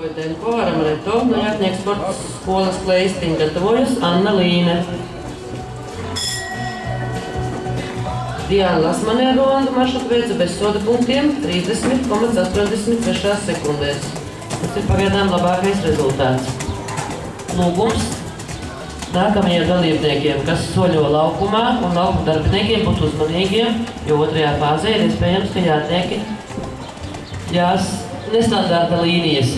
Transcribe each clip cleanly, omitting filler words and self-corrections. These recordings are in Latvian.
Voitenko varam Reto, Noļatnieks sporta skolas Kleistiņa gatavojas Anna Līne. Diana Lasmanē rondu maršrutu veica bez soda punktiem 30,86 sekundēs. Tas ir pagaidām labākais rezultāts. Lūgums nākamajiem dalībniekiem, kas soļo laukumā un lauku darbiniekiem būt uzmanīgiem, jo otrajā fāzē ir iespējams, ka jātnieki jās nestandarta līnijas.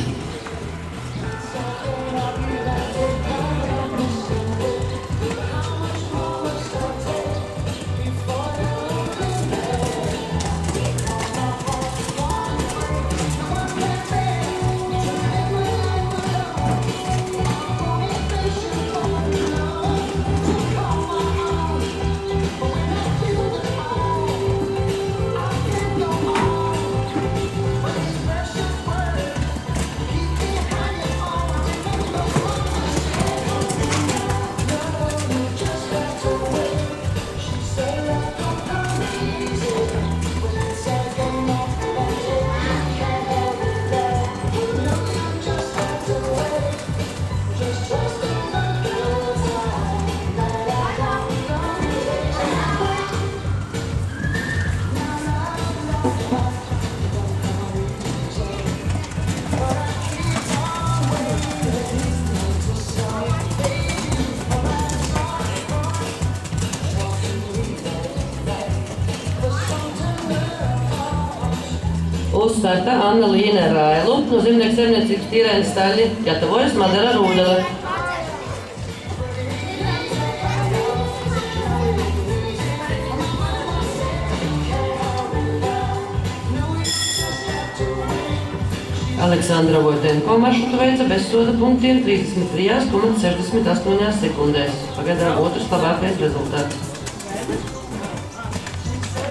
Uz starta Anna Līne Railu no Zemnieku saimniecības Tīrēnas staļļi gatavojas Madara Rūdele. Aleksandra Voitenko maršrutu veica bez soda punktiem 33,68 sekundēs. Pagaidām otrs labākais rezultāts.